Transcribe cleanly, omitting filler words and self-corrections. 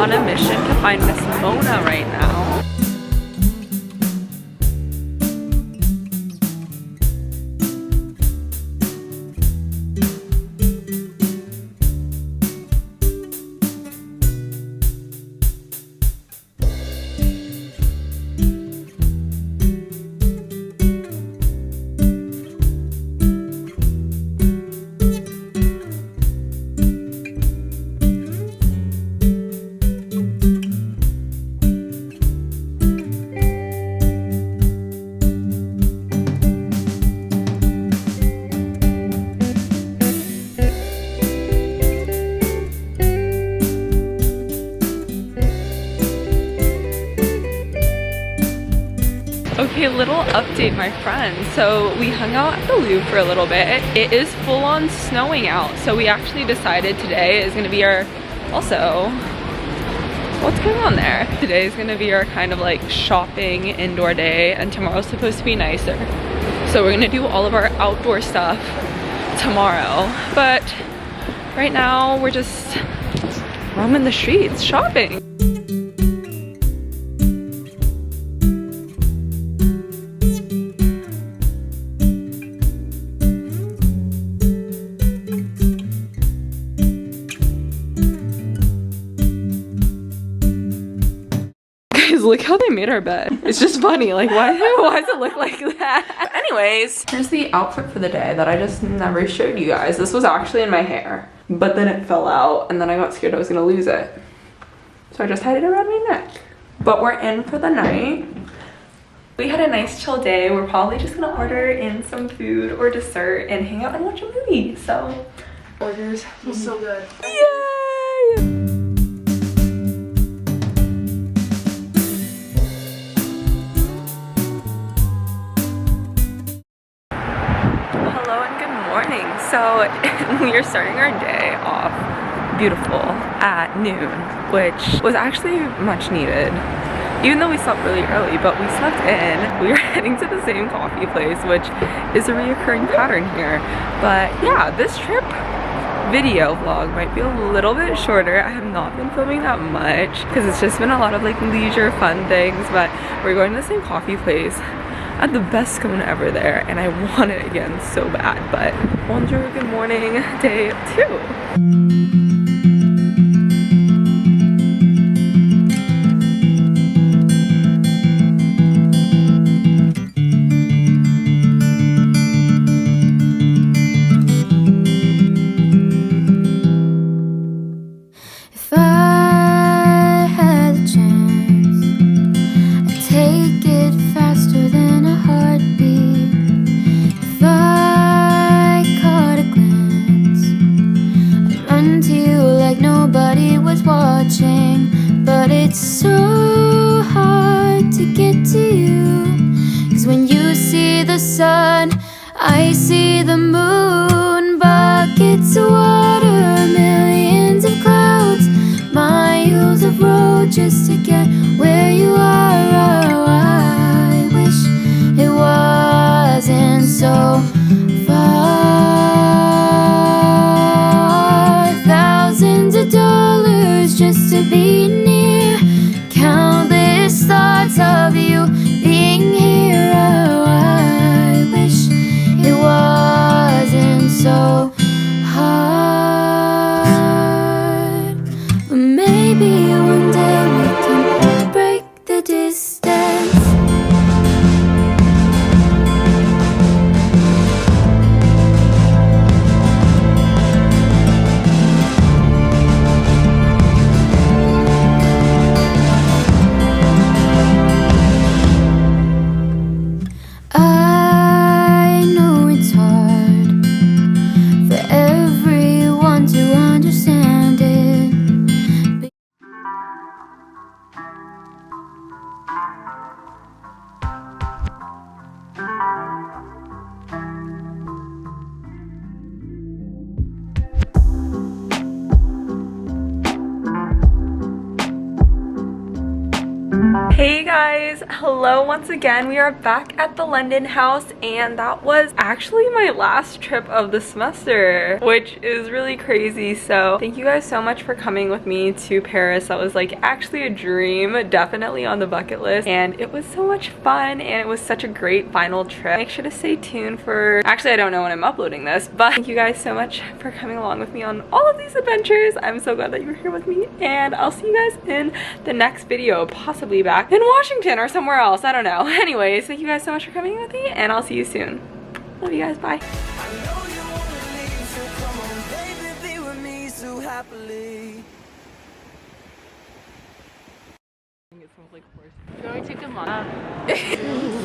on a mission to find Miss Mona right now. Okay, little update, my friends. So we hung out at the Louvre for a little bit. It is full on snowing out. So we actually decided today is gonna be our, also, what's going on there? Today is gonna be our kind of like shopping indoor day, and tomorrow's supposed to be nicer. So we're gonna do all of our outdoor stuff tomorrow. But right now we're just roaming the streets shopping. Look how they made our bed. It's just funny, like why does it look like that? Anyways, here's the outfit for the day that I just never showed you guys. This was actually in my hair, but then it fell out and then I got scared I was gonna lose it. So I just had it around my neck. But we're in for the night. We had a nice chill day. We're probably just gonna order in some food or dessert and hang out and watch a movie. So, orders. Feels so good. Yay! So we are starting our day off beautiful at noon, which was actually much needed. Even though we slept really early, but we slept in. We are heading to the same coffee place, which is a reoccurring pattern here. But yeah, this trip video vlog might be a little bit shorter. I have not been filming that much because it's just been a lot of like leisure fun things, but we're going to the same coffee place. I had the best scone ever there and I want it again so bad. But bonjour, good morning, day 2. But it's so hard to get to you, 'cause when you see the sun, I see the moon. Buckets of water, millions of clouds, miles of road just to get where you are. Oh, I wish it wasn't so far. Thousands of dollars just to be near, countless thoughts of you being here. Oh, I wish it wasn't so hard. But maybe one day we can break the distance. Hey guys, hello once again. We are back at the London house, and that was actually my last trip of the semester, which is really crazy. So thank you guys so much for coming with me to Paris. That was like actually a dream, definitely on the bucket list, and it was so much fun, and it was such a great final trip. Make sure to stay tuned for, actually I don't know when I'm uploading this, but thank you guys so much for coming along with me on all of these adventures. I'm so glad that you were here with me, and I'll see you guys in the next video, possibly back in Washington or somewhere else, I don't know. Anyways, thank you guys so much for coming with me, and I'll see you soon. Love you guys, bye. It smells like horse. Going to Gamana.